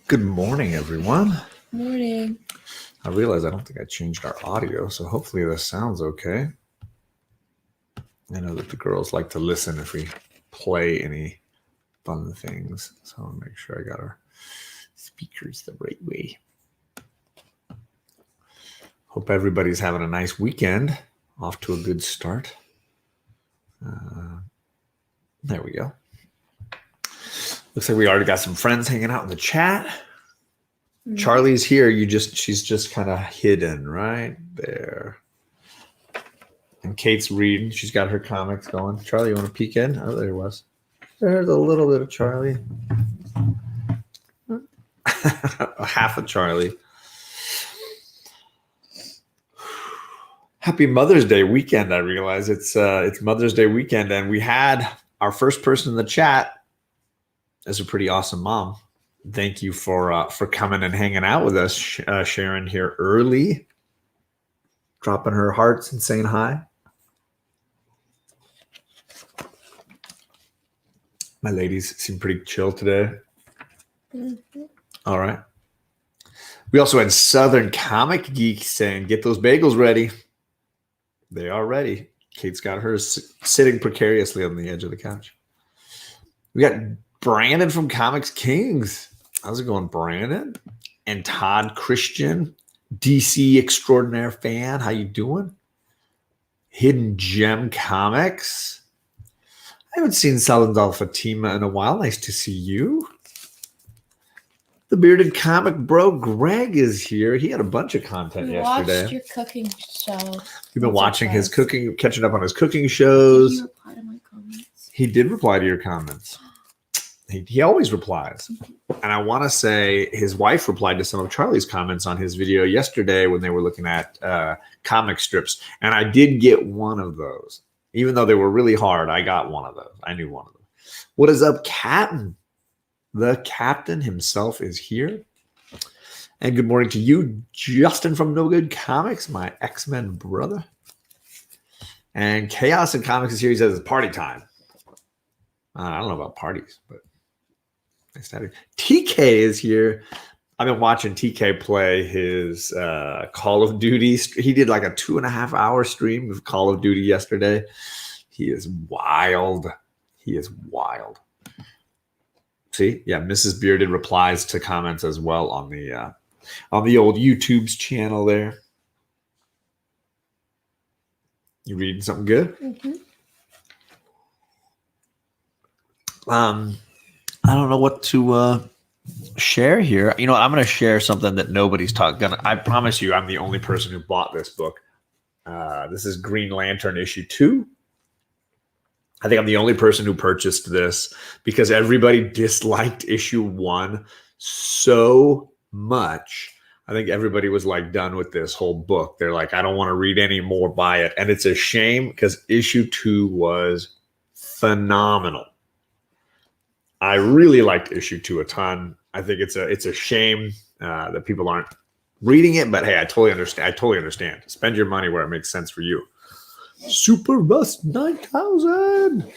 Good morning, everyone. Morning. I realize I don't think I changed our audio, so hopefully this sounds okay. I know that the girls like to listen if we play any fun things, so I'll make sure I got our speakers the right way. Hope everybody's having a nice weekend. Off to a good start. There we go. Looks like we already got some friends hanging out in the chat. Charlie's here. She's just kind of hidden right there. And Kate's reading. She's got her comics going. Charlie, you want to peek in? Oh, there it was. There's a little bit of Charlie. Half of Charlie. Happy Mother's Day weekend. I realize it's Mother's Day weekend, and we had our first person in the chat as a pretty awesome mom. Thank you for coming and hanging out with us, Sharon, here early, dropping her hearts and saying hi. My ladies seem pretty chill today. Mm-hmm. All right. We also had Southern Comic Geek saying, get those bagels ready. They are ready. Kate's got hers sitting precariously on the edge of the couch. We got Brandon from Comics Kings. How's it going, Brandon? And Todd Christian, DC Extraordinaire fan. How you doing? Hidden Gem Comics. I haven't seen Salazar Fatima in a while. Nice to see you. The Bearded Comic Bro, Greg, is here. He had a bunch of content yesterday. Watched your cooking show. You've been watching his cooking, catching up on his cooking shows. Did he reply to my comments? He did reply to your comments. He always replies. And I want to say his wife replied to some of Charlie's comments on his video yesterday when they were looking at comic strips. And I did get one of those. Even though they were really hard, I got one of those. I knew one of them. What is up, Captain? The captain himself is here. And good morning to you, Justin from No Good Comics, my X-Men brother. And Chaos in Comics is here. He says it's party time. I don't know about parties, but nice to have you. TK is here. I've been watching TK play his Call of Duty. He did like a 2.5-hour stream of Call of Duty yesterday. He is wild. He is wild. See, yeah, Mrs. Bearded replies to comments as well on the old YouTube's channel there. You reading something good? Mm-hmm. I don't know what to share here. You know what? I'm going to share something that nobody's talking. I promise you, I'm the only person who bought this book. This is Green Lantern issue 2. I think I'm the only person who purchased this because everybody disliked issue 1 so much. I think everybody was like done with this whole book. They're like, I don't want to read any more, buy it. And it's a shame because issue 2 was phenomenal. I really liked issue 2 a ton. I think it's a shame that people aren't reading it, but hey, I totally understand. Spend your money where it makes sense for you. Super Rust 9000.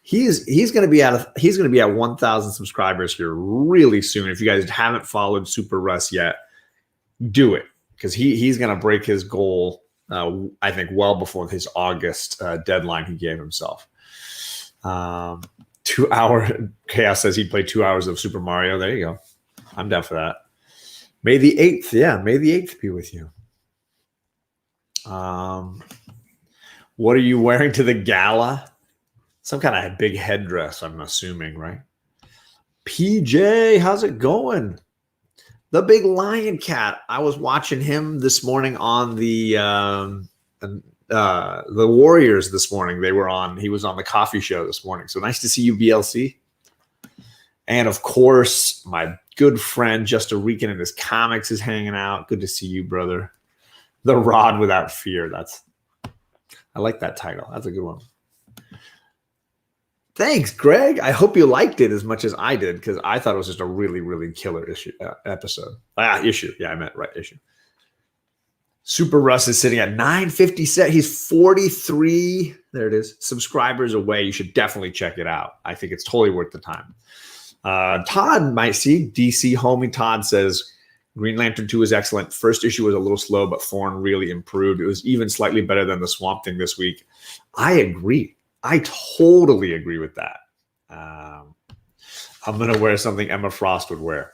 He's going to be at 1,000 subscribers here really soon. If you guys haven't followed Super Russ yet, do it because he's going to break his goal. I think well before his August deadline he gave himself. 2 hour Chaos says he'd play 2 hours of Super Mario. There you go. I'm down for that. May the 8th. Yeah, May the 8th be with you. What are you wearing to the gala? Some kind of big headdress, I'm assuming, right? PJ, how's it going? The big lion cat. I was watching him this morning on the Warriors this morning. He was on the coffee show this morning. So nice to see you, BLC. And of course, my good friend Justin Rican and his comics is hanging out. Good to see you, brother. The Rod Without Fear. I like that title. That's a good one. Thanks, Greg. I hope you liked it as much as I did because I thought it was just a really, really killer episode. Issue. Yeah, I meant right issue. Super Russ is sitting at 957. He's 43. There it is. Subscribers away. You should definitely check it out. I think it's totally worth the time. Todd might see DC homie Todd says Green Lantern 2 is excellent. First issue was a little slow, but Thorne really improved. It was even slightly better than the Swamp Thing this week. I agree. I totally agree with that. I'm going to wear something Emma Frost would wear.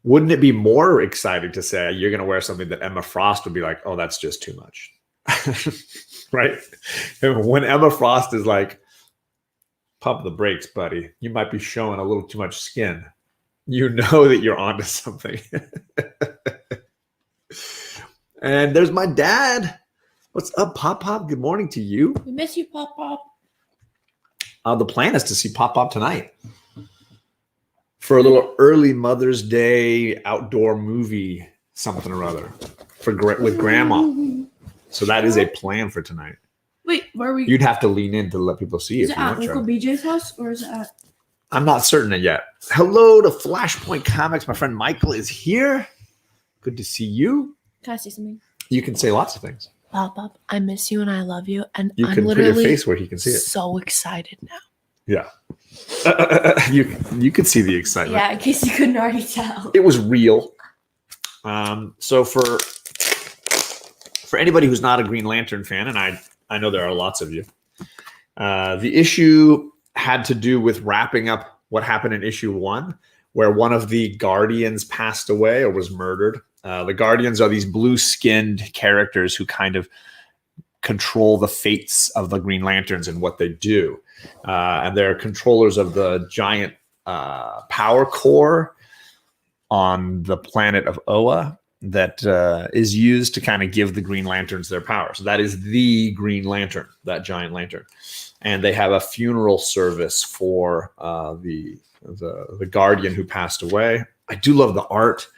Wouldn't it be more exciting to say you're going to wear something that Emma Frost would be like, oh, that's just too much? Right? When Emma Frost is like, pump the brakes, buddy. You might be showing a little too much skin. You know that you're onto something. And there's my dad. What's up, Pop Pop? Good morning to you. We miss you, Pop Pop. The plan is to see Pop Pop tonight for a little early Mother's Day outdoor movie, something or other, with Grandma. So that is a plan for tonight. Wait, where are we? You'd have to lean in to let people see Is if it you at want Uncle to. BJ's house or is it at? I'm not certain it yet. Hello to Flashpoint Comics. My friend Michael is here. Good to see you. Can I say something? You can say lots of things. Pop Pop, I miss you and I love you. And You I'm can put literally your face where he can see it. so excited now. Yeah. You could see the excitement. Yeah, in case you couldn't already tell. It was real. So for anybody who's not a Green Lantern fan, and I know there are lots of you, the issue had to do with wrapping up what happened in issue 1, where one of the Guardians passed away or was murdered. The Guardians are these blue-skinned characters who kind of control the fates of the Green Lanterns and what they do. And they're controllers of the giant power core on the planet of Oa that is used to kind of give the Green Lanterns their power. So that is the Green Lantern, that giant lantern. And they have a funeral service for the Guardian who passed away. I do love the art.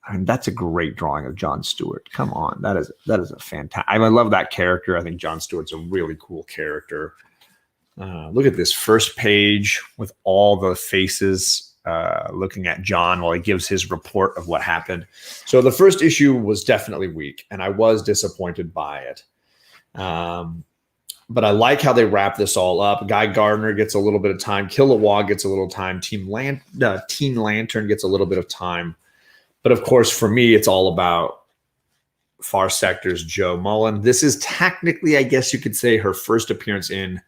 I mean, that's a great drawing of Jon Stewart. Come on, that is a fantastic. I love that character. I think Jon Stewart's a really cool character. Look at this first page with all the faces looking at John while he gives his report of what happened. So the first issue was definitely weak, and I was disappointed by it. But I like how they wrap this all up. Guy Gardner gets a little bit of time. Kilowog gets a little time. Teen Lantern gets a little bit of time. But of course, for me, it's all about Far Sector's Joe Mullen. This is technically, I guess you could say, her first appearance in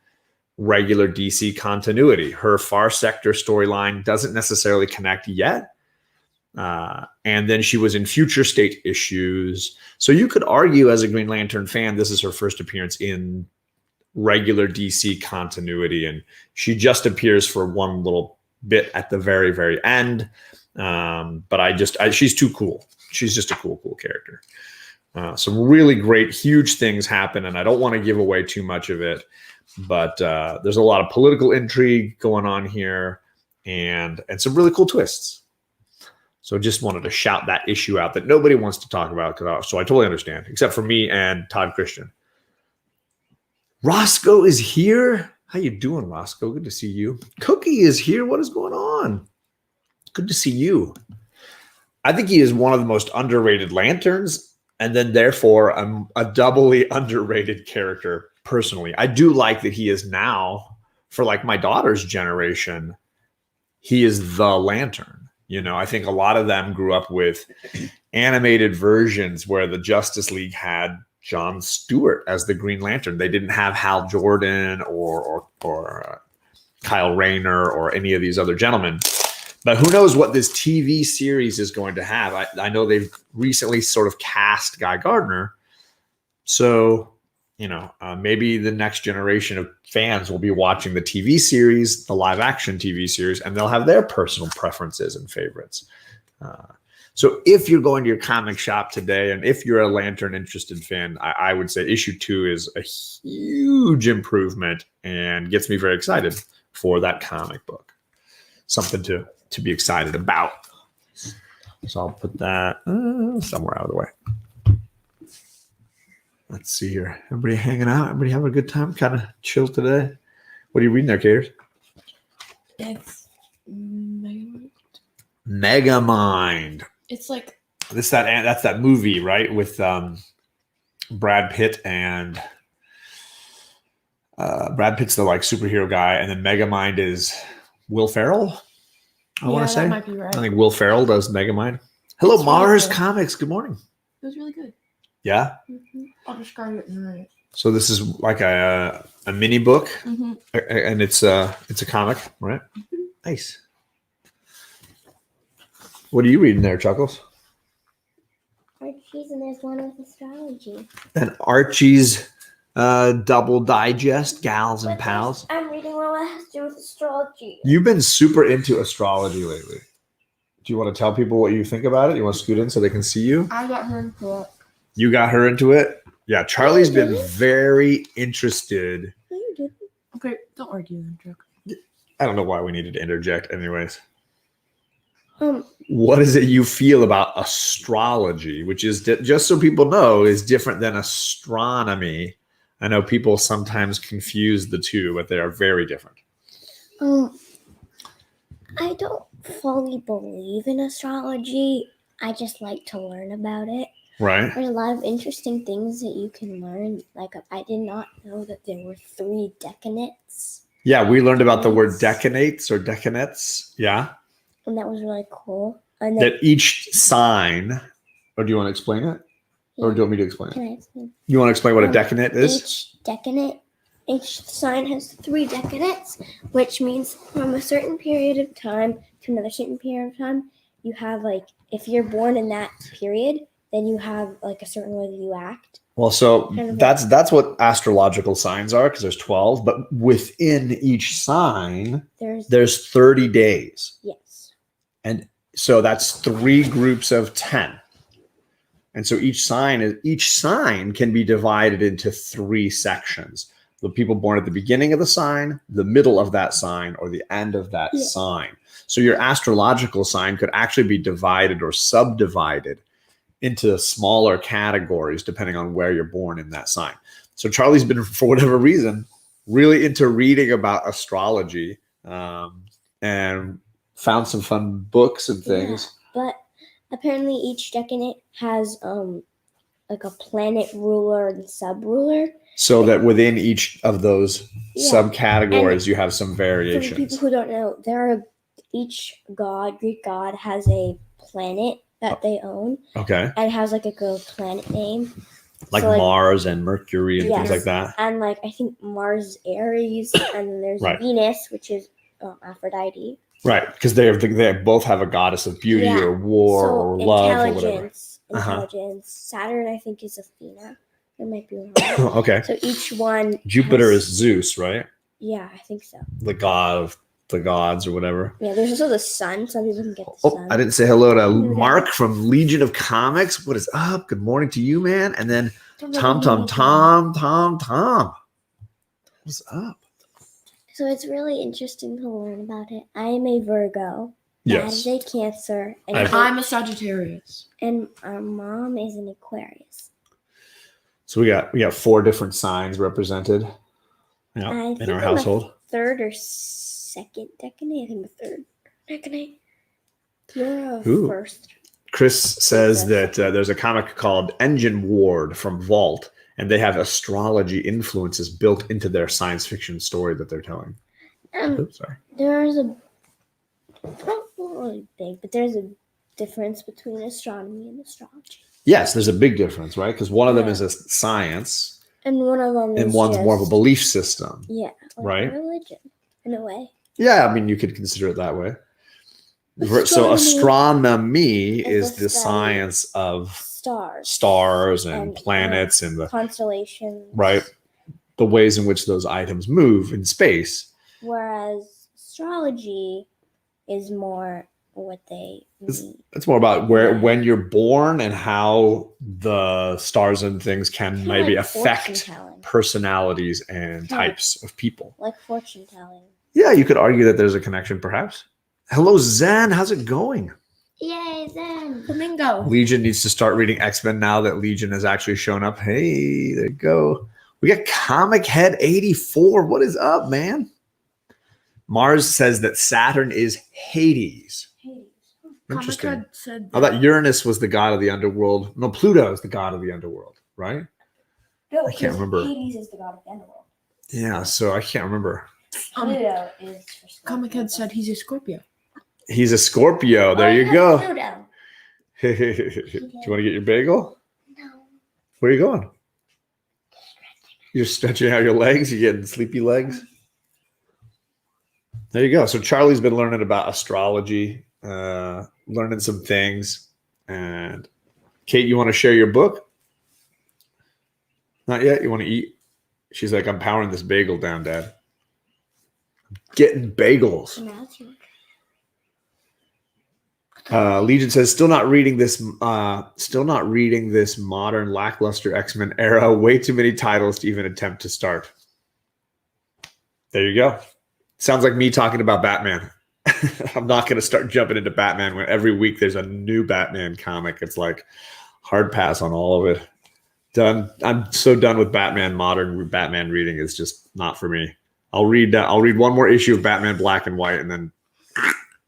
regular DC continuity. Her Far Sector storyline doesn't necessarily connect yet. And then she was in Future State issues. So you could argue as a Green Lantern fan, this is her first appearance in regular DC continuity. And she just appears for one little bit at the very, very end. But she's too cool. She's just a cool character. Some really great, huge things happen, and I don't want to give away too much of it, but there's a lot of political intrigue going on here and some really cool twists. So just wanted to shout that issue out that nobody wants to talk about, so I totally understand, except for me and Todd Christian. Roscoe is here. How you doing, Roscoe? Good to see you. Cookie is here. What is going on? Good to see you. I think he is one of the most underrated Lanterns, and then therefore a doubly underrated character personally. I do like that he is now, for like my daughter's generation, he is the Lantern. You know, I think a lot of them grew up with animated versions where the Justice League had Jon Stewart as the Green Lantern. They didn't have Hal Jordan or Kyle Rayner or any of these other gentlemen. But who knows what this TV series is going to have. I know they've recently sort of cast Guy Gardner. So, maybe the next generation of fans will be watching the TV series, the live action TV series, and they'll have their personal preferences and favorites. So if you're going to your comic shop today, and if you're a Lantern interested fan, I would say issue 2 is a huge improvement and gets me very excited for that comic book. Something to be excited about. So I'll put that somewhere out of the way. Let's see here. Everybody hanging out? Everybody having a good time? Kind of chill today? What are you reading there, Caters? It's Megamind. It's like That's that movie, right? With Brad Pitt and Brad Pitt's the like superhero guy, and then Megamind is Will Ferrell. I want to say. that might be right. I think Will Ferrell does Megamind. Hello, It's really Mars good. Comics. Good morning. It was really good. Yeah. I'll describe it in a minute. So this is like a mini book, Mm-hmm. and it's a comic, right? Nice. What are you reading there, Chuckles? Archie's, and there's one with astrology. And Archie's double digest, gals and pals. I'm reading one that has to do with astrology. You've been super into astrology lately. Do you want to tell people what you think about it? You want to scoot in so they can see you? I got her into it. You got her into it? Yeah, Charlie's been didn't. very interested. No, you didn't. Okay, don't argue then, Chuck. I don't know why we needed to interject anyways. Um, What is it you feel about astrology, which is, just so people know, is different than astronomy? I know people sometimes confuse the two, but they are very different. I don't fully believe in astrology. I just like to learn about it. Right? There's a lot of interesting things that you can learn. Like, I did not know that there were 3 decanates, Yeah, we learned about the word decanates or decanettes. Yeah. and that was really cool. And then, That each sign, or do you want to explain it? Or do you want me to explain can it? I explain? You want to explain what a decanate is? Each sign has 3 decanates, which means from a certain period of time to another certain period of time, you have, like, if you're born in that period, then you have, like, a certain way that you act. Well, so Kind of that's what astrological signs are, because there's 12, but within each sign, there's 30 days. Yes. And so that's 3 groups of 10. And so each sign can be divided into 3 sections. The people born at the beginning of the sign, the middle of that sign, or the end of that sign. So your astrological sign could actually be divided or subdivided into smaller categories depending on where you're born in that sign. So Charlie's been, for whatever reason, really into reading about astrology, and found some fun books and things. Yeah, but apparently each decanate has like a planet ruler and sub-ruler. So that within each of those Yeah. subcategories, you have some For the variations. people who don't know, each Greek god has a planet that they own, Okay. and it has like a planet name. Like So, Mars and Mercury and things Yes. like that. And like I think Mars is Aries, and then there's Right. Venus, which is Aphrodite. Right. Because they both have a goddess of beauty Yeah. or war So or love or whatever. intelligence. Saturn, I think, is Athena. It might be wrong. Okay. So each one. Jupiter has- is Zeus, right? Yeah, I think so. The god of the gods or whatever. Yeah, there's also the sun. Some people can get the Oh, sun. I didn't say hello to Who dat? Mark from Legion of Comics. What is up? Good morning to you, man. And then Tom. What's up? So it's really interesting to learn about it. I am a Virgo. Dad Yes. is a Cancer, and I've- I'm a Sagittarius. and our mom is an Aquarius. So we got 4 different signs represented. Yeah, I in think our I'm household. Third or second decanate? I think the third decanate. You're a Ooh. first. Chris says that there's a comic called Engine Ward from Vault, and they have astrology influences built into their science fiction story that they're telling. Oops, sorry. There's a not really big, but there's a difference between astronomy and astrology. Yes, there's a big difference, right? Because one of them Yeah. is a science, And one of them and is one's more of a just- belief system. Yeah, like Right? a religion in a way. Yeah, I mean, you could consider it that way. So Astronomy astronomy is is the the study science of Stars and and planets and the constellations. right, the ways in which those items move in space. Whereas astrology is more what they mean. It's more about Yeah. when you're born and how the stars and things can Kinda maybe like affect fortune-telling. personalities and Kinda types of people. Like fortune telling. Yeah, you could argue that there's a connection, perhaps. Hello, Zen. How's it going? Yay, then. Flamingo. Legion needs to start reading X-Men now that Legion has actually shown up. Hey, there you go. We got Comic Head 84. What is up, man? Mars says that Saturn is Hades. Interesting. Comic said I thought Uranus was the god of the underworld. No, Pluto is the god of the underworld, right? No, I can't remember. Hades is the god of the underworld. Yeah, so I can't remember. Pluto is for Scorpio. Comic Head said he's a Scorpio. He's a Scorpio. There Oh, you yeah, go. Pluto. Do you want to get your bagel? No. Where are you going? You're stretching out your legs. You're getting sleepy legs. There you go. So Charlie's been learning about astrology, learning some things. And Kate, you want to share your book? Not yet. You want to eat? She's like, I'm powering this bagel down, Dad. Getting bagels. Now it's your Legion says, still not reading this modern lackluster X-Men era. Way too many titles to even attempt to start. There you go. Sounds like me talking about Batman. I'm not going to start jumping into Batman when every week there's a new Batman comic. It's like hard pass on all of it. Done. I'm so done with Batman. Modern Batman reading is just not for me. I'll read one more issue of Batman Black and White and then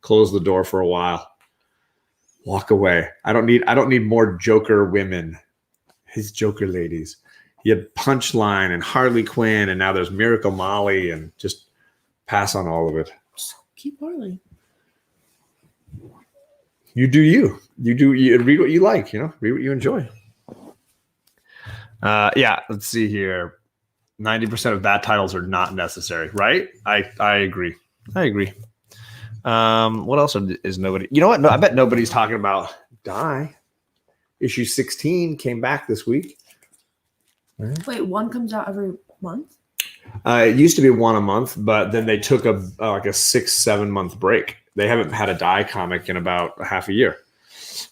close the door for a while. Walk away. I don't need more Joker women. His Joker ladies. He had Punchline and Harley Quinn, and now there's Miracle Molly, and just pass on all of it. Keep Harley. You do you. You read what you like, read what you enjoy. Yeah, let's see here. 90% of bad titles are not necessary, right? I agree. What else is nobody? You know what? No, I bet nobody's talking about Die. Issue 16 came back this week. Right. Wait, one comes out every month? It used to be one a month, but then they took a 6-7 month break. They haven't had a Die comic in about a half a year.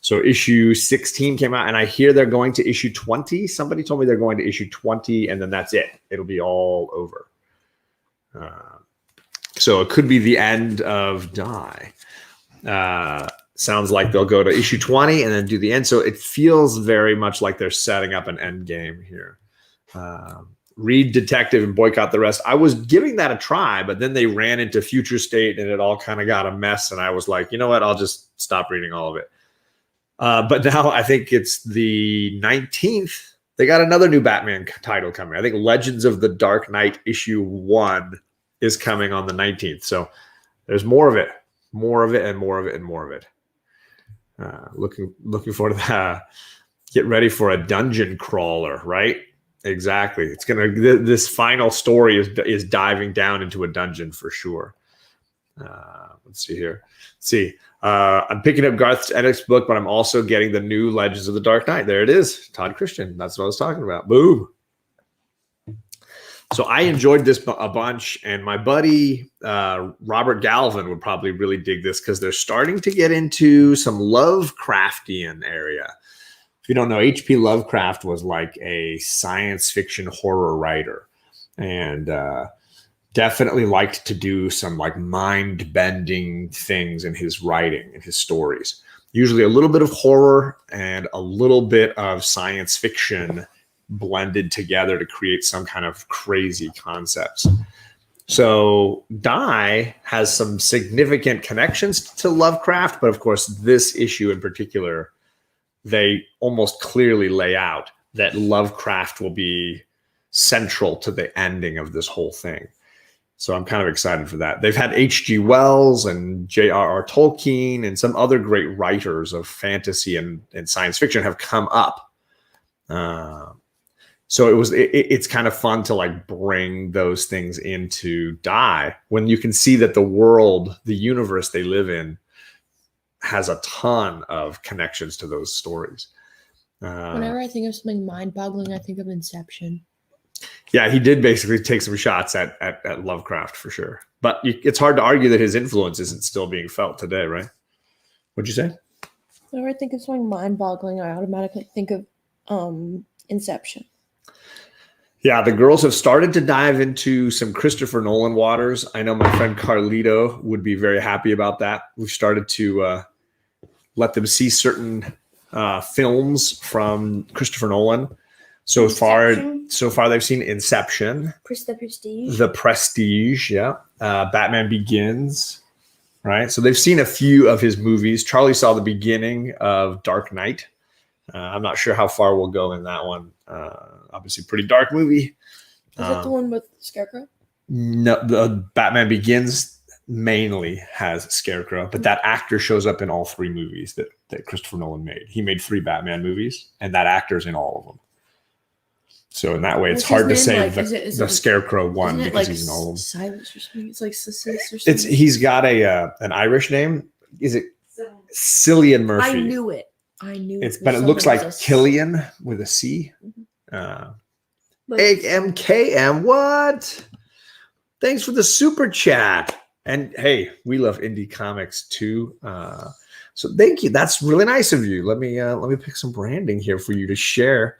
So issue 16 came out, and I hear they're going to issue 20. Somebody told me they're going to issue 20, and then that's it. It'll be all over. So it could be the end of Die. Sounds like they'll go to issue 20 and then do the end. So it feels very much like they're setting up an end game here. Read Detective and boycott the rest. I was giving that a try, but then they ran into Future State and it all kind of got a mess. And I was like, you know what? I'll just stop reading all of it. But now I think it's the 19th. They got another new Batman title coming. I think Legends of the Dark Knight issue 1 is coming on the 19th. So there's more of it. Looking forward to that. Get ready for a dungeon crawler, right? Exactly. It's this final story is diving down into a dungeon for sure. Let's see here. I'm picking up Garth Ennick's book, but I'm also getting the new Legends of the Dark Knight. There it is. Todd Christian. That's what I was talking about. Boom. So I enjoyed this a bunch, and my buddy Robert Galvin would probably really dig this because they're starting to get into some Lovecraftian area. If you don't know, H.P. Lovecraft was like a science fiction horror writer, and definitely liked to do some like mind-bending things in his writing and his stories. Usually a little bit of horror and a little bit of science fiction blended together to create some kind of crazy concepts. So Die has some significant connections to Lovecraft, but of course this issue in particular, they almost clearly lay out that Lovecraft will be central to the ending of this whole thing. So I'm kind of excited for that. They've had H.G. Wells and J.R.R. Tolkien and some other great writers of fantasy and science fiction have come up. So it's kind of fun to like bring those things into Die when you can see that the world, the universe they live in has a ton of connections to those stories. Whenever I think of something mind-boggling, I think of Inception. Yeah, he did basically take some shots at Lovecraft for sure. But it's hard to argue that his influence isn't still being felt today, right? What'd you say? Whenever I think of something mind-boggling, I automatically think of Inception. Yeah, the girls have started to dive into some Christopher Nolan waters. I know my friend Carlito would be very happy about that. We've started to let them see certain films from Christopher Nolan. So far they've seen Inception, The Prestige, yeah, Batman Begins, right? So they've seen a few of his movies. Charlie saw the beginning of Dark Knight. I'm not sure how far we'll go in that one. Obviously, pretty dark movie. Is that the one with Scarecrow? No, the Batman Begins mainly has Scarecrow, but that actor shows up in all 3 movies that Christopher Nolan made. He made 3 Batman movies, and that actor's in all of them. So in that way, it's What's hard to his name? say Like, is it the like- Scarecrow one Isn't it because like he's in all of them. Silence or something? It's like Sis or something. He's got an Irish name. Is it Cillian Murphy? I knew it. But it looks like Killian with a C. AMKM, what? Thanks for the super chat. And hey, we love indie comics too. So thank you. That's really nice of you. Let me pick some branding here for you to share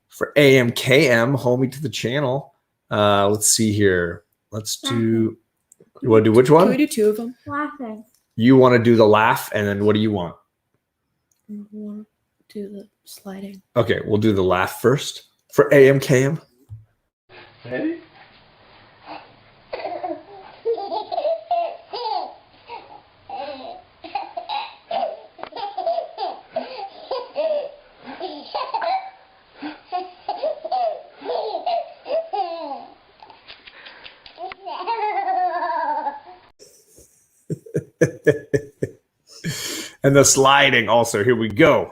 for AMKM, homie to the channel. Let's see here. Let's do. You want to do which one? Can we do 2 of them? Laughing. You want to do the laugh, and then what do you want? I want to do the sliding. Okay, we'll do the laugh first for AMKM. Ready? And the sliding also. Here we go.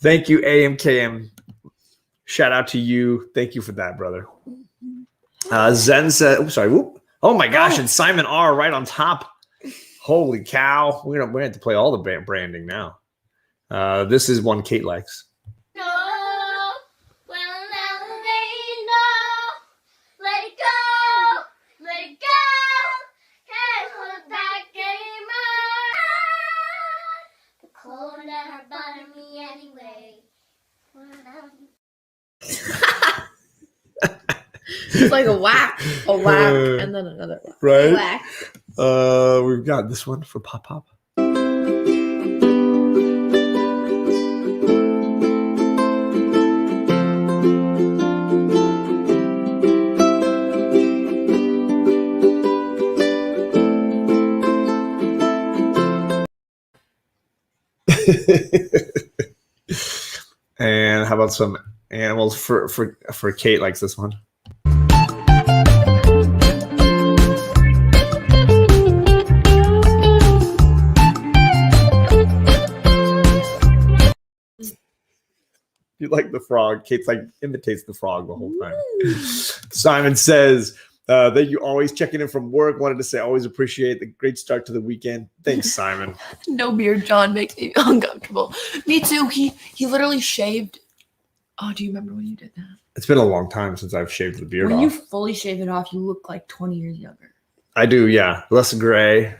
Thank you, AMKM. Shout out to you. Thank you for that, brother. Zen said, oops, sorry. Whoop. Oh my gosh, and Simon R right on top. Holy cow. We're gonna have to play all the branding now. This is one Kate likes. No, well, now they know. Let it go, let it go. Can't hold back anymore. The cold never bothered me anyway. It's like a whack, and then another whack. Right? Whack. We've got this one for Pop Pop. And how about some animals for Kate likes this one. You like the frog. Kate's like imitates the frog the whole time. Simon says, thank you, always checking in from work. Wanted to say always appreciate the great start to the weekend. Thanks, Simon. No beard, John makes me uncomfortable. Me too. He literally shaved. Oh, do you remember when you did that? It's been a long time since I've shaved the beard When off. you fully shave it off, you look like 20 years younger. I do, yeah. Less gray.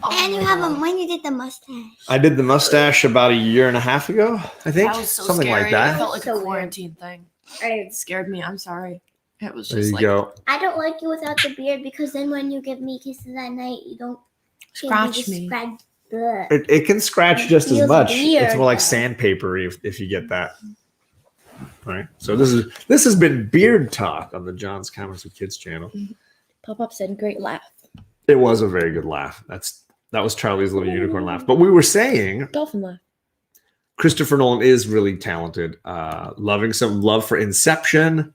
Oh And you my have God. when you did the mustache. I did the mustache about 1.5 years ago, I think. That was so Something scary. like that. It felt like So a weird. quarantine thing. It scared me. I'm sorry. It was There just you like go. I don't like you without the beard because then when you give me kisses at night, you don't scratch me. Scratch. Bleh. It can scratch just as Feels much. weird, It's more like though. sandpaper if you get that. All right. So this has been Beard Talk on the John's Comics with Kids channel. Pop-Up said, great laugh. It was a very good laugh. That was Charlie's Little Unicorn laugh. But we were saying Dolphin laugh. Christopher Nolan is really talented. Loving some love for Inception,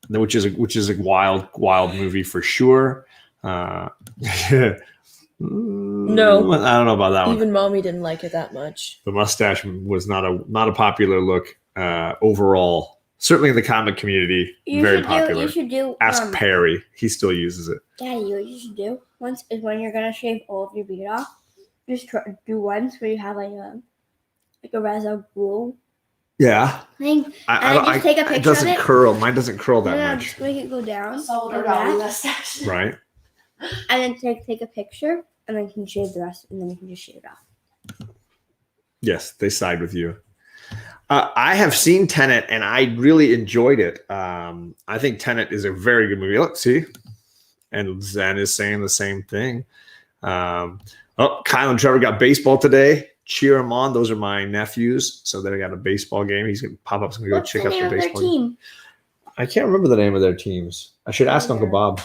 which is a wild movie for sure. No, I don't know about that one. Even mommy didn't like it that much. The mustache was not a popular look overall. Certainly in the comic community, very popular. You should do. Ask Perry; he still uses it. Daddy, what you should do once is when you're gonna shave all of your beard off. Just do once where you have like a Raza Ghul Yeah, thing. And just take a it picture doesn't of it. curl. Mine doesn't curl that No, much, just make it go down. So like that. right? And then take a picture, and then you can shave the rest, and then you can just shave it off. Yes, they side with you. I have seen Tenet, and I really enjoyed it. I think Tenet is a very good movie. Let's see. And Zen is saying the same thing. Kyle and Trevor got baseball today. cheer them on. Those are my nephews. So they got a baseball game. He's going to pop up. He's going to go What's check the up name the of their baseball game. team? I can't remember the name of their teams. I should ask Uncle Bob.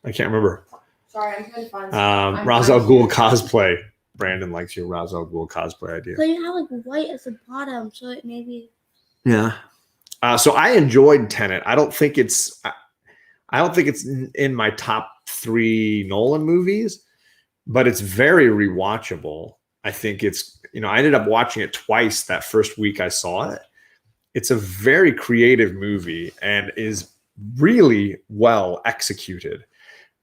I can't remember. Sorry, I'm trying to find. Ra's al Ghul cosplay. Brandon likes your Ra's al Ghul cosplay idea. But you have like white at the bottom, so it maybe. Yeah. So I enjoyed Tenet. I don't think it's in my top 3 Nolan movies, but it's very rewatchable. I think it's, I ended up watching it twice that first week I saw it. It's a very creative movie and is really well executed.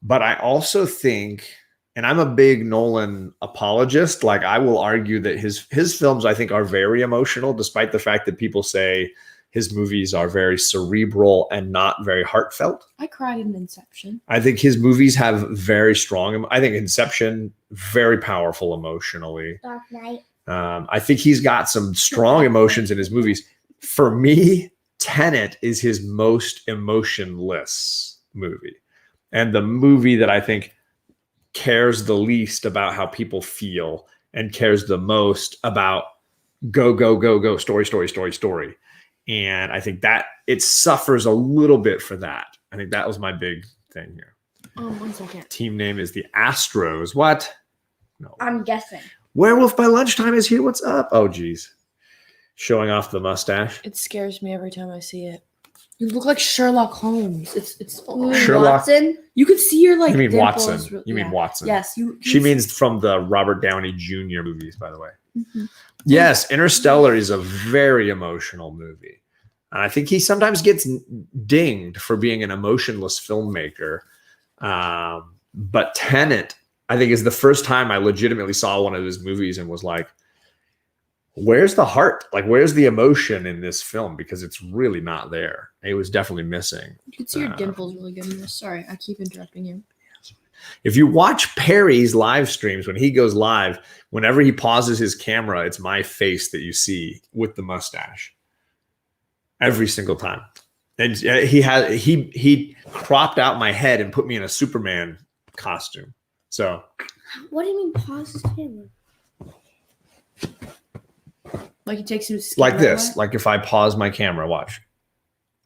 But I also think, and I'm a big Nolan apologist, like I will argue that his films, I think, are very emotional, despite the fact that people say his movies are very cerebral and not very heartfelt. I cried in Inception. I think his movies have very strong, I think Inception, very powerful emotionally. Dark Knight. I think he's got some strong emotions in his movies. For me, Tenet is his most emotionless movie. And the movie that I think cares the least about how people feel and cares the most about go, story. And I think that it suffers a little bit for that. I think that was my big thing here. 1 second. Team name is the Astros. What? No. I'm guessing. Werewolf by Lunchtime is here. What's up? Oh, geez. Showing off the mustache. It scares me every time I see it. You look like Sherlock Holmes. It's Sherlock? Watson. You can see your like. You mean dimples. Watson. You mean Watson. Yes, you. She means from the Robert Downey Jr. movies, by the way. Mm-hmm. Yes, Interstellar is a very emotional movie. And I think he sometimes gets dinged for being an emotionless filmmaker. But Tenet, I think, is the first time I legitimately saw one of his movies and was like, where's the heart? Like, where's the emotion in this film? Because it's really not there. It was definitely missing. You can see your dimples really good in this. Sorry, I keep interrupting you. If you watch Perry's live streams, when he goes live, whenever he pauses his camera, it's my face that you see with the mustache. Every single time. And he cropped out my head and put me in a Superman costume. So What do you mean pause his camera? Like he takes his like this, like if I pause my camera, watch.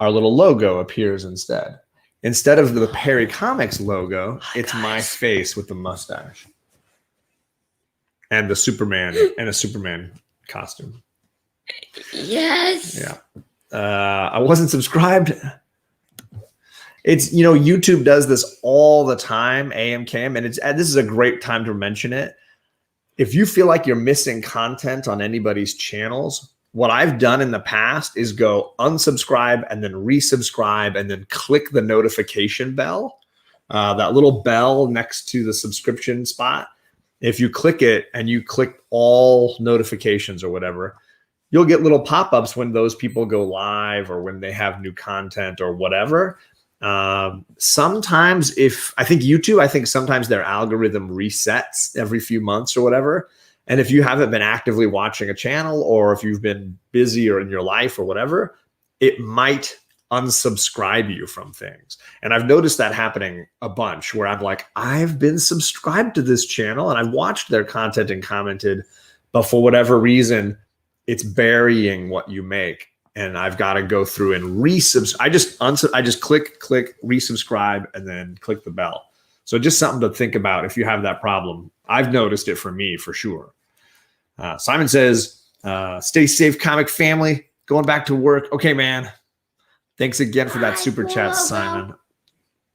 Our little logo appears instead. Instead of the Perry Comics logo, it's my face with the mustache. And the Superman and a Superman costume. Yes. Yeah. I wasn't subscribed. It's, YouTube does this all the time, AMKM, and this is a great time to mention it. If you feel like you're missing content on anybody's channels, what I've done in the past is go unsubscribe and then resubscribe and then click the notification bell, that little bell next to the subscription spot. If you click it and you click all notifications or whatever, you'll get little pop-ups when those people go live or when they have new content or whatever. Sometimes sometimes their algorithm resets every few months or whatever. And if you haven't been actively watching a channel or if you've been busy or in your life or whatever, it might unsubscribe you from things. And I've noticed that happening a bunch where I'm like, I've been subscribed to this channel and I've watched their content and commented, but for whatever reason, it's burying what you make. And I've got to go through and resubscribe. I just click, resubscribe, and then click the bell. So just something to think about if you have that problem. I've noticed it for me, for sure. Simon says, stay safe, comic family. Going back to work. Okay, man. Thanks again for that super chat, Simon.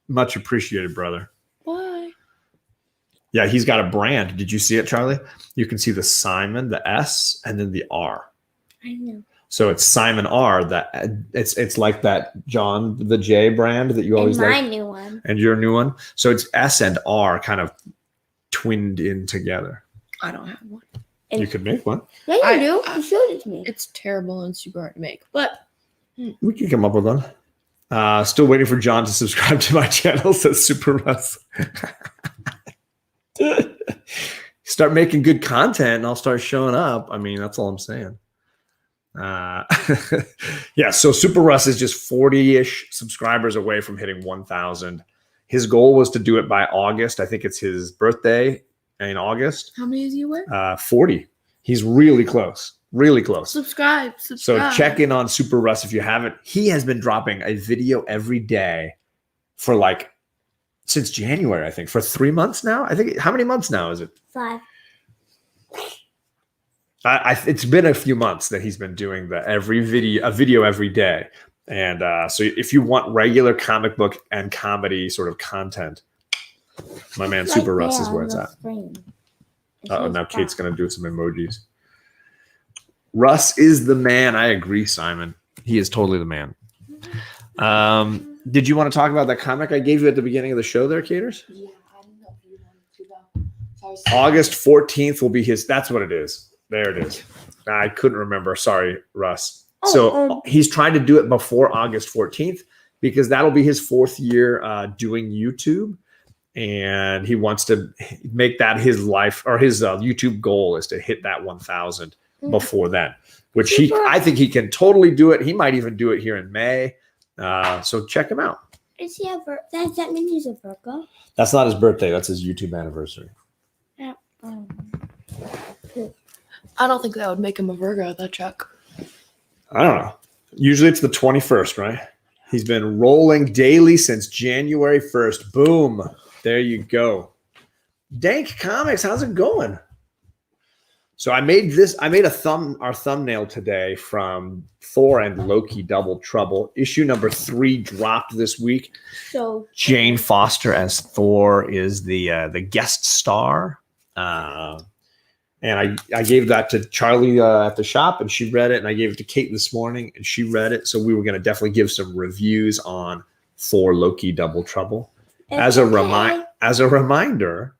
Much appreciated, brother. Bye. Yeah, he's got a brand. Did you see it, Charlie? You can see the Simon, the S, and then the R. I know. So it's Simon R. That it's like that John the J brand that you always and my like. new one. And your new one. So it's S and R kind of twinned in together. I don't have one. And you could make one. Yeah, you do. You showed it to me. It's terrible and super hard to make, but we can come up with one. Still waiting for John to subscribe to my channel, says Super Russ. Start making good content and I'll start showing up. I mean, that's all I'm saying. Yeah, so Super Russ is just 40-ish subscribers away from hitting 1,000. His goal was to do it by August. I think it's his birthday in August. How many is he away? 40. He's really close. Really close. Subscribe. So check in on Super Russ if you haven't. He has been dropping a video every day for like since January, I think, for 3 months now. I think how many months now is it? 5. It's been a few months that he's been doing a video every day. And so if you want regular comic book and comedy sort of content, my man Super Russ is where it's at. Oh, now Kate's gonna do some emojis. Russ is the man. I agree, Simon. He is totally the man. Did you want to talk about that comic I gave you at the beginning of the show there, Caters? Yeah, I don't know if you wanted to though. August 14th will be his. That's what it is. There it is. I couldn't remember. Sorry, Russ. So he's trying to do it before August 14th because that'll be his 4th year doing YouTube. And he wants to make that his life or his YouTube goal is to hit that 1,000 before then, which I think he can totally do it. He might even do it here in May. So check him out. Is he does that mean he's a Virgo? That's not his birthday. That's his YouTube anniversary. I don't think that would make him a Virgo, though, Chuck. I don't know. Usually it's the 21st, right? He's been rolling daily since January 1st. Boom. There you go. Dank Comics, how's it going? So I made our thumbnail today from Thor and Loki Double Trouble. Issue number 3 dropped this week. So Jane Foster as Thor is the guest star. And I gave that to Charlie at the shop, and she read it. And I gave it to Kate this morning, and she read it. So we were going to definitely give some reviews on Thor Loki Double Trouble. As a reminder,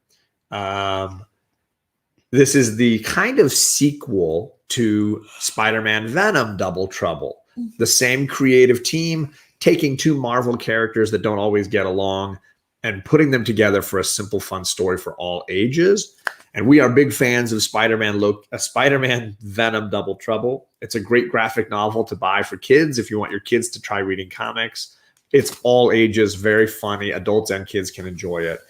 this is the kind of sequel to Spider-Man Venom Double Trouble. The same creative team taking 2 Marvel characters that don't always get along and putting them together for a simple, fun story for all ages. And we are big fans of Spider-Man Venom Double Trouble. It's a great graphic novel to buy for kids if you want your kids to try reading comics. It's all ages, very funny. Adults and kids can enjoy it.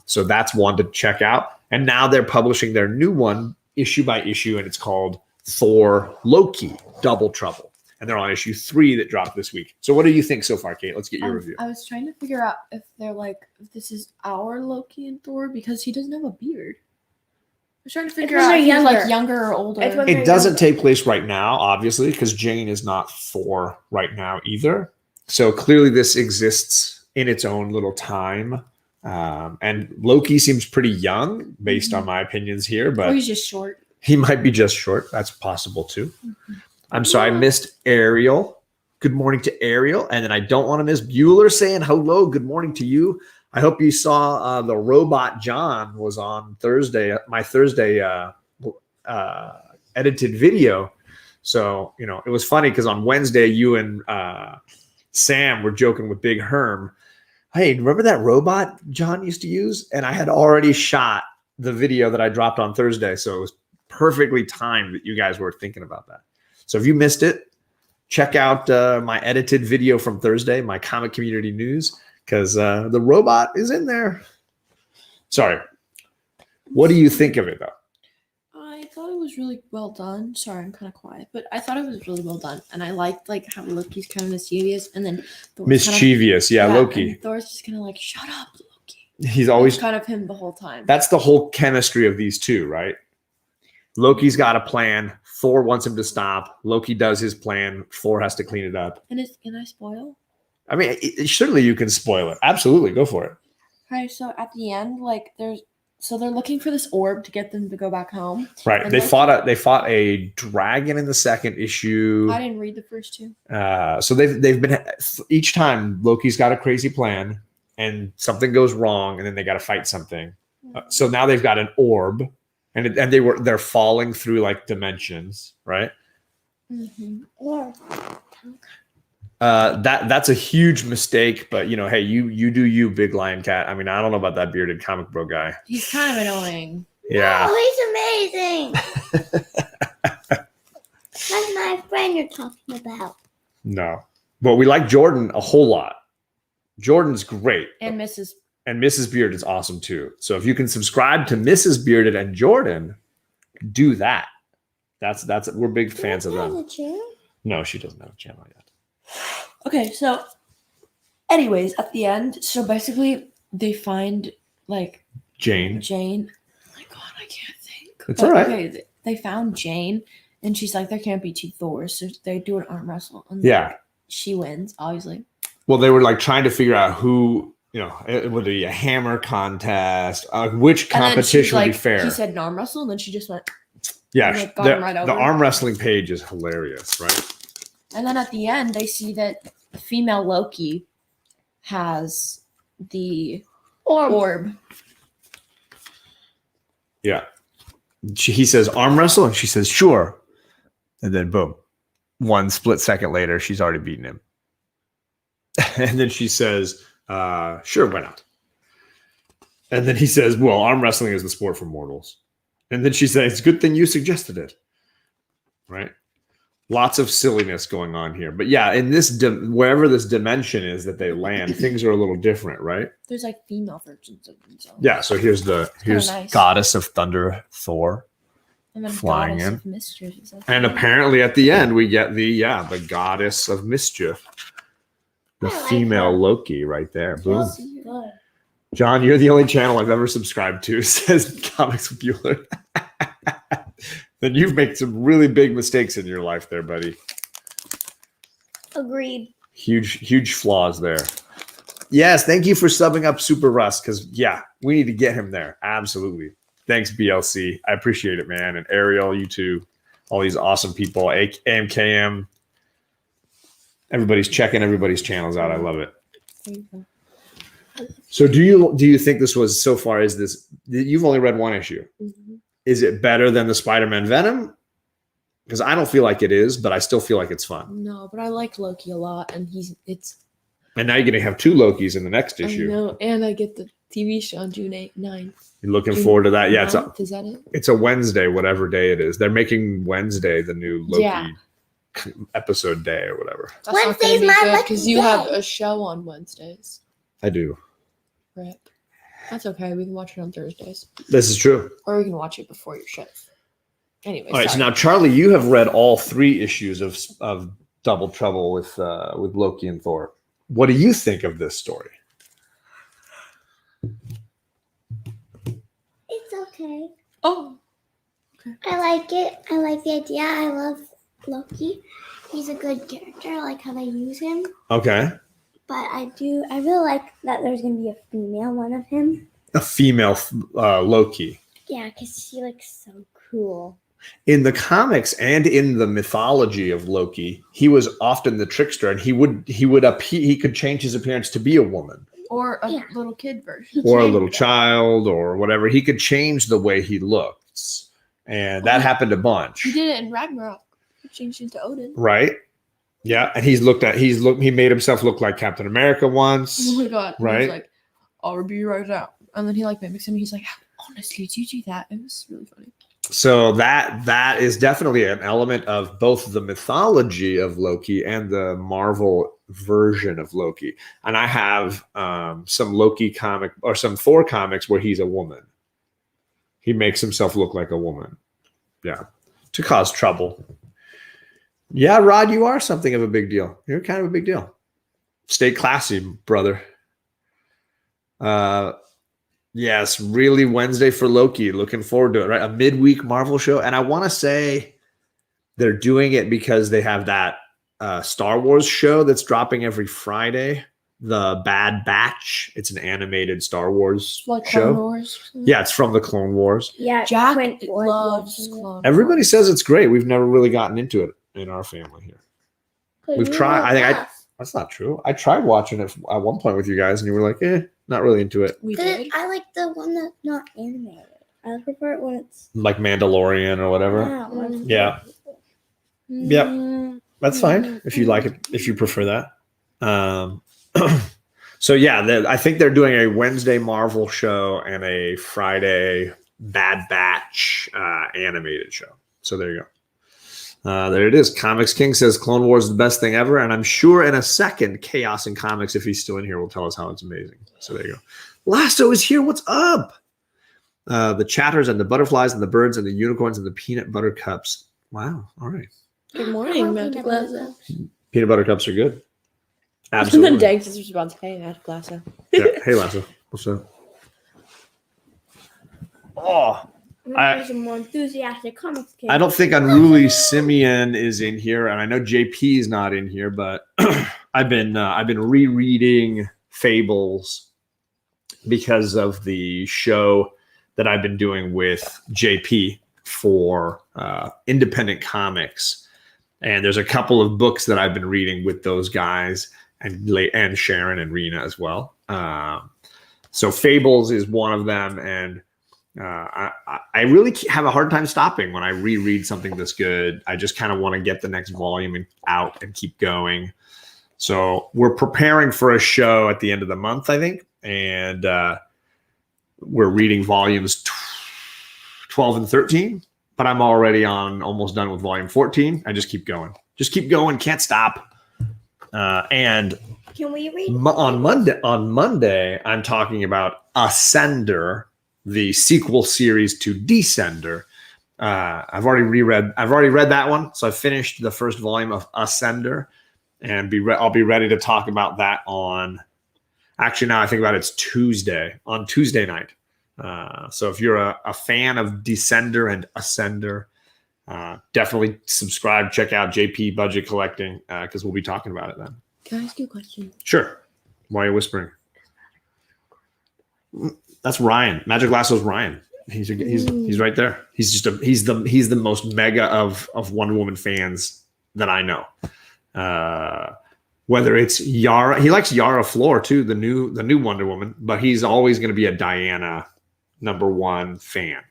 So that's one to check out. And now they're publishing their new one issue by issue, and it's called Thor Loki Double Trouble. And they're on issue 3 that dropped this week. So what do you think so far, Kate? Let's get your review. I was trying to figure out if they're like, if this is our Loki and Thor because he doesn't have a beard. I was trying to figure out if he's like younger or older. It doesn't take place right now, obviously, because Jane is not Thor right now either. So clearly this exists in its own little time. And Loki seems pretty young based on my opinions here, but he's just short. He might be just short. That's possible too. I'm sorry, I missed Ariel. Good morning to Ariel. And then I don't want to miss Bueller saying hello. Good morning to you. I hope you saw the robot John was on Thursday, my Thursday edited video. So, it was funny because on Wednesday, you and Sam were joking with Big Herm. Hey, remember that robot John used to use? And I had already shot the video that I dropped on Thursday. So it was perfectly timed that you guys were thinking about that. So if you missed it, check out my edited video from Thursday, my comic community news, because the robot is in there. Sorry. What do you think of it, though? I thought it was really well done. Sorry, I'm kind of quiet, but I thought it was really well done, and I liked how Loki's kind of mischievous, and then Thor's mischievous, kind of, Loki. Thor's just kind of like, shut up, Loki. He's always kind of him the whole time. That's the whole chemistry of these two, right? Loki's got a plan. Thor wants him to stop. Loki does his plan. Thor has to clean it up. And can I spoil? I mean, certainly you can spoil it. Absolutely, go for it. Okay, so at the end, they're looking for this orb to get them to go back home. Right. They fought a dragon in the second issue. I didn't read the first 2. So they've been each time Loki's got a crazy plan and something goes wrong, and then they got to fight something. So now they've got an orb, and they're falling through dimensions, right? Mm-hmm. Or that's a huge mistake, but hey, you do you, Big Lion Cat. I mean, I don't know about that bearded comic bro guy. He's kind of annoying. Yeah. Oh, he's amazing. That's my friend you're talking about. No, but we like Jordan a whole lot. Jordan's great, and Mrs. Bearded is awesome too. So if you can subscribe to Mrs. Bearded and Jordan, do that. That's we're big fans of Has them. a channel? No, she doesn't have a channel yet. Okay, so anyways, at the end, so basically they find like Jane. Oh my god, I can't think. It's all right. Okay, they found Jane, and she's like, there can't be two Thors, so they do an arm wrestle, and Yeah. she wins, obviously. Well, they were like trying to figure out who, it would be a hammer contest, which And then competition she's would be like, fair. he said an arm wrestle, and then she just went. Yeah, and, like, got him right the over. arm wrestling page is hilarious, right? And then at the end, they see that female Loki has the orb. Yeah. He says arm wrestle, and she says sure, and then boom, one split second later, she's already beaten him. And then she says, sure, why not? And then he says, well, arm wrestling is the sport for mortals. And then she says, it's a good thing you suggested it. Right? Lots of silliness going on here. But yeah, in this, wherever this dimension is that they land, things are a little different, right? There's like female versions of themselves. Yeah, so here's nice. Goddess of Thunder, Thor. And then flying Goddess in. of Mischief. And apparently at the end, we get the Goddess of Mischief. The I like female her. Loki right there. Boom. Good. John, you're the only channel I've ever subscribed to, says Comics with Bueller. Then you've made some really big mistakes in your life there, buddy. Agreed. Huge flaws there. Yes, thank you for subbing up Super Russ, because, yeah, we need to get him there. Absolutely. Thanks, BLC. I appreciate it, man. And Ariel, you too. All these awesome people. AMKM. Everybody's checking everybody's channels out. I love it. There you go. So do you think this was, so far, is this, you've only read one issue. Mm-hmm. Is it better than the Spider-Man Venom? Because I don't feel like it is, but I still feel like it's fun. No, but I like Loki a lot, and And now you're going to have two Lokis in the next issue. I know, and I get the TV show on June 9th. You're looking forward to that? Yeah, Is that it? it's a Wednesday, whatever day it is. They're making Wednesday the new Loki episode day or whatever. That's Wednesday's my lucky because you have day. a show on Wednesdays. I do. Rip. That's okay. We can watch it on Thursdays, This is true. or we can watch it before your show. Anyway, All right, so sorry. now Charlie, you have read all 3 issues of Double Trouble with Loki and Thor. What do you think of this story? It's okay. Oh, I like it. I like the idea. I love Loki. He's a good character. I like how they use him. Okay. But I really like that there's going to be a female one of him. A female Loki. Yeah, because she looks so cool. In the comics and in the mythology of Loki, he was often the trickster, and he could change his appearance to be a woman or a Yeah. little kid version. or a little child or whatever. He could change the way he looks, and that happened a bunch. He did it in Ragnarok. He changed into Odin. Right? Yeah, and he made himself look like Captain America once. Oh my god! And Right? He's like, "I'll be right out," and then he like mimics him. He's like, "Honestly, did you do that?" It was really funny. So that is definitely an element of both the mythology of Loki and the Marvel version of Loki. And I have some Loki comic or some Thor comics where he's a woman. He makes himself look like a woman. Yeah. To cause trouble. Yeah, Rod, you are something of a big deal. You're kind of a big deal. Stay classy, brother. Yes, really Wednesday for Loki. Looking forward to it, right? A midweek Marvel show. And I want to say they're doing it because they have that Star Wars show that's dropping every Friday. The Bad Batch. It's an animated Star Wars Like show. Clone Wars. Yeah, it's from the Clone Wars. Yeah, Jack Quint loves watching it. Clone Everybody Wars. says it's great. We've never really gotten into it in our family here. We've You tried. I think love that's not true. I tried watching it at one point with you guys, and you were like, not really into it. We But did. I like the one that's not animated. I prefer it when it's Like Mandalorian or whatever. Yeah. Yep. That's fine if you like it, if you prefer that. So yeah, I think they're doing a Wednesday Marvel show and a Friday Bad Batch animated show. So there you go. There it is. Comics King says Clone Wars is the best thing ever, and I'm sure in a second, Chaos in Comics, if he's still in here, will tell us how it's amazing. So there you go. Lasso is here. What's up? The chatters and the butterflies and the birds and the unicorns and the peanut butter cups. Wow. All right. Good I morning, love Magic peanut butter Lasso. cups. Peanut butter cups are good. And Absolutely. then Dags' response, hey, Magic Lasso. Yeah. Hey, Lasso. What's up? Oh, There's a more enthusiastic comics kid. I don't think Unruly Simeon is in here, and I know JP is not in here, but I've been rereading Fables because of the show that I've been doing with JP for independent comics, and there's a couple of books that I've been reading with those guys and Sharon and Rena as well. So Fables is one of them, and I really have a hard time stopping when I reread something this good. I just kind of want to get the next volume out and keep going. So we're preparing for a show at the end of the month, I think, and we're reading volumes 12 and 13, but I'm already almost done with volume 14. I just keep going. Can't stop. And Can we read on Monday, I'm talking about Ascender, the sequel series to Descender. I've already read that one, so I finished the first volume of Ascender, and I'll be ready to talk about that on. Actually, now I think about it, it's Tuesday night. So if you're a fan of Descender and Ascender, definitely subscribe. Check out JP Budget Collecting because we'll be talking about it then. Can I ask you a question? Sure. Why are you whispering? That's Ryan. Magic Lasso's Ryan. He's right there. He's the most mega of Wonder Woman fans that I know. Whether it's Yara, he likes Yara Flor too, the new Wonder Woman, but he's always going to be a Diana #1 fan.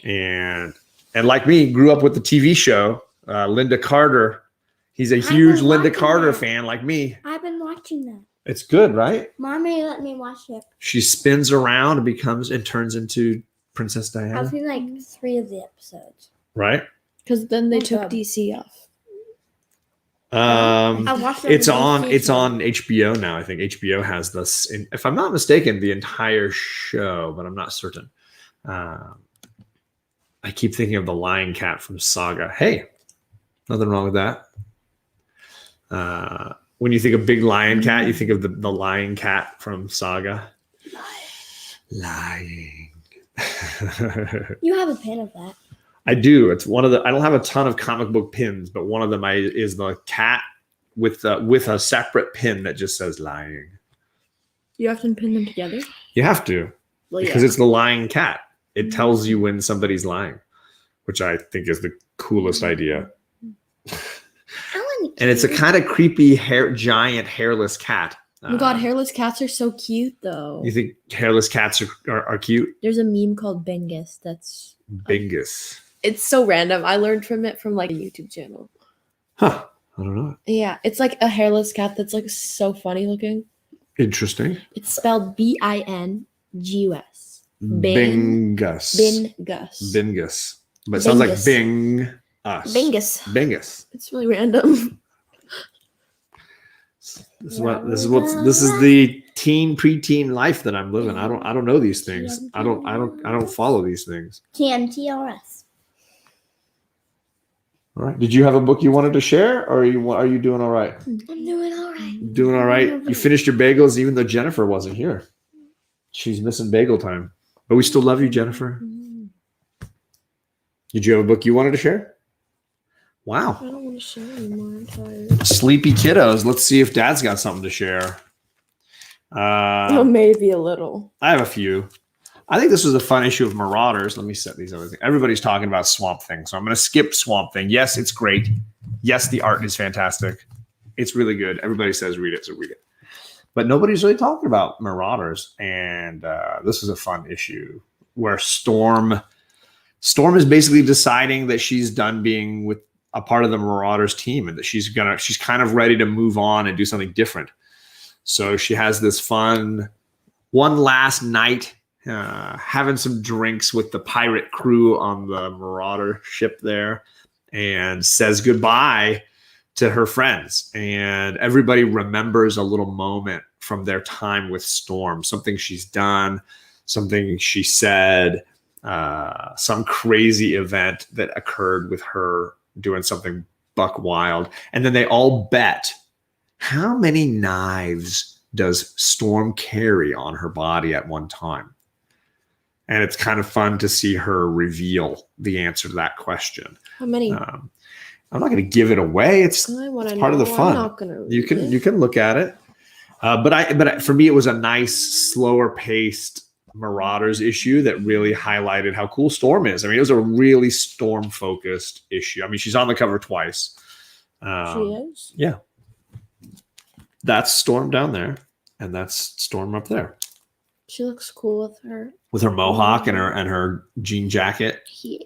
And like me, grew up with the TV show Linda Carter. He's a huge Linda Carter fan, like me. I've been watching that. It's good, right? Mommy let me watch it. She spins around and turns into Princess Diana. I've seen like 3 of the episodes. Right? Because then they took God. DC off. I watched it It's on on HBO now. I think HBO has this, if I'm not mistaken, the entire show, but I'm not certain. I keep thinking of the Lion Cat from Saga. Hey, nothing wrong with that. When you think of Big Lion Cat, you think of the Lion Cat from Saga. Lying. You have a pin of that. I do. It's one of the. I don't have a ton of comic book pins, but one of them is the cat with a separate pin that just says "lying." You often pin them together? You have to, Well, because it's the lying cat. It tells you when somebody's lying, which I think is the coolest idea. And it's a kind of creepy giant hairless cat. Oh my god, hairless cats are so cute though. You think hairless cats are cute? There's a meme called Bingus that's Bingus. it's so random. I learned from it from like a YouTube channel. Huh. I don't know. Yeah, it's like a hairless cat that's like so funny looking. Interesting. It's spelled Bingus. Bingus. Bingus. Bingus. But it sounds like Bingus. Bing us. Bingus. Bingus. It's really random. This is the preteen life that I'm living. I don't know these things. I don't follow these things. TNTRS. All right. Did you have a book you wanted to share, or are you doing all right? I'm doing all right. Doing all right. You finished your bagels, even though Jennifer wasn't here. She's missing bagel time, but we still love you, Jennifer. Did you have a book you wanted to share? Wow. I don't want to share anymore. I'm tired. Sleepy kiddos. Let's see if Dad's got something to share. Oh, maybe a little. I have a few. I think this was a fun issue of Marauders. Let me set these other things. Everybody's talking about Swamp Thing, so I'm going to skip Swamp Thing. Yes, it's great. Yes, the art is fantastic. It's really good. Everybody says read it, so read it. But nobody's really talking about Marauders, and this is a fun issue where Storm is basically deciding that she's done being with a part of the Marauders team and that she's kind of ready to move on and do something different. So she has this fun one last night having some drinks with the pirate crew on the Marauder ship there and says goodbye to her friends. And everybody remembers a little moment from their time with Storm, something she's done, something she said. some crazy event that occurred with her doing something buck wild. And then they all bet how many knives does Storm carry on her body at one time. And it's kind of fun to see her reveal the answer to that question. How many? I'm not going to give it away. It's part of the fun. I'm not gonna you can look at it. But for me, it was a nice, slower paced Marauders issue that really highlighted how cool Storm is. I mean, it was a really Storm focused issue. I mean, she's on the cover twice. She is? Yeah. That's Storm down there, and that's Storm up there. She looks cool with her mohawk and her jean jacket. Yeah.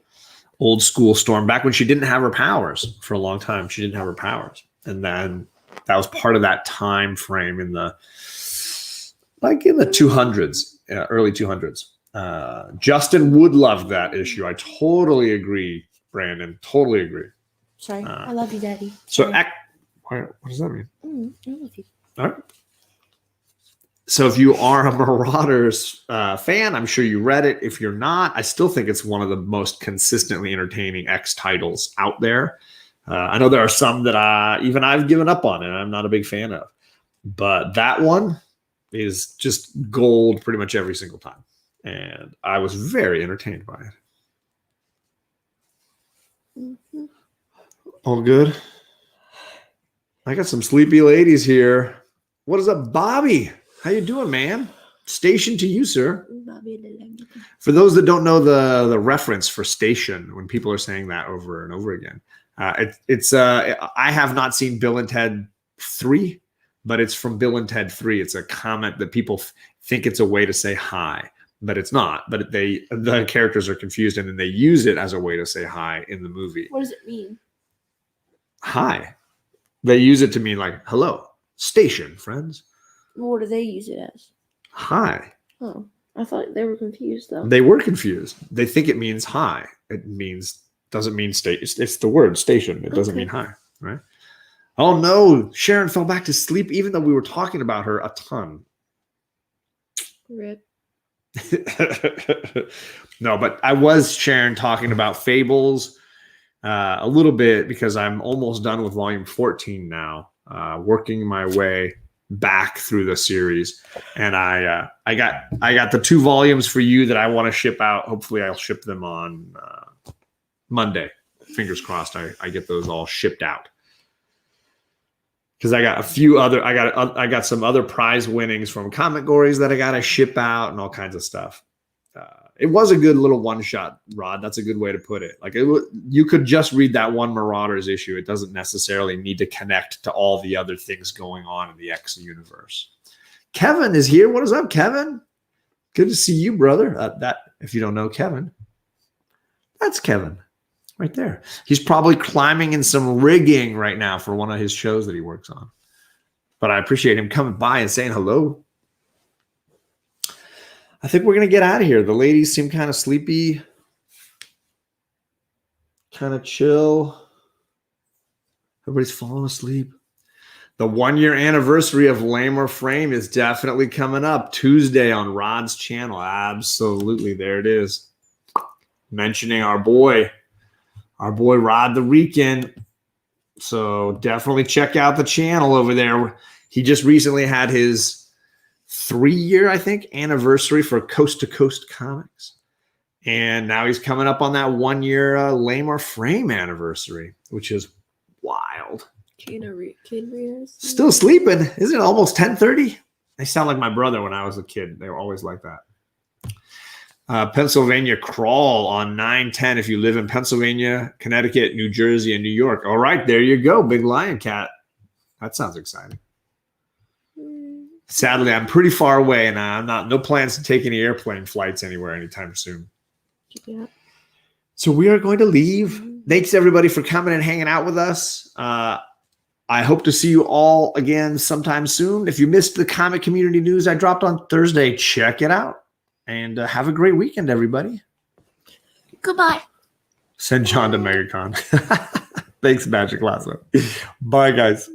Old school Storm, back when she didn't have her powers. For a long time, she didn't have her powers, and then that was part of that time frame in the 200s, early 200s. Justin would love that issue. I totally agree, Brandon. Totally agree. Sorry, I love you, Daddy. So, what does that mean? I love you. All right. So if you are a Marauders fan, I'm sure you read it. If you're not, I still think it's one of the most consistently entertaining X titles out there. I know there are some that even I've given up on and I'm not a big fan of. But that one is just gold pretty much every single time. And I was very entertained by it. Mm-hmm. All good? I got some sleepy ladies here. What is up, Bobby? How you doing, man? Station to you, sir. For those that don't know the reference for station, when people are saying that over and over again, I have not seen Bill and Ted 3, but it's from Bill and Ted 3. It's a comment that people think it's a way to say hi, but it's not. But the characters are confused, and then they use it as a way to say hi in the movie. What does it mean? Hi. They use it to mean like hello, station, friends. What do they use it as? Hi. Oh, I thought they were confused though. They were confused. They think it means hi. Doesn't mean station. It's the word station. It doesn't mean hi, right? Oh no, Sharon fell back to sleep even though we were talking about her a ton. Rip. No, but I was, Sharon, talking about Fables a little bit because I'm almost done with volume 14 now, working my way back through the series, and I got the 2 volumes for you that I want to ship out. Hopefully I'll ship them on Monday. Fingers crossed I get those all shipped out, because I got a few other I got some other prize winnings from Comic Gories that I got to ship out and all kinds of stuff. It was a good little one shot, Rod. That's a good way to put it. Like you could just read that one Marauders issue. It doesn't necessarily need to connect to all the other things going on in the X universe. Kevin is here. What is up, Kevin? Good to see you, brother. That, if you don't know Kevin, that's Kevin right there. He's probably climbing in some rigging right now for one of his shows that he works on. But I appreciate him coming by and saying hello. I think we're going to get out of here. The ladies seem kind of sleepy, kind of chill. Everybody's falling asleep. The 1-year anniversary of Lamer Frame is definitely coming up Tuesday on Rod's channel. Absolutely. There it is. Mentioning our boy Rod the Rican. So definitely check out the channel over there. He just recently had his 3-year, I think, anniversary for Coast to Coast Comics. And now he's coming up on that 1-year Lamer Frame anniversary, which is wild. Kid readers. Still sleeping. Isn't it almost 10:30? They sound like my brother when I was a kid. They were always like that. Pennsylvania Crawl on 9/10 if you live in Pennsylvania, Connecticut, New Jersey, and New York. All right, there you go. Big Lion Cat. That sounds exciting. Sadly, I'm pretty far away, and I'm no plans to take any airplane flights anywhere anytime soon. Yeah. So we are going to leave. Thanks everybody for coming and hanging out with us. I hope to see you all again sometime soon. If you missed the comic community news I dropped on Thursday, check it out. And have a great weekend, everybody. Goodbye. Send John to MegaCon. Thanks, Magic Lasso. Bye, guys.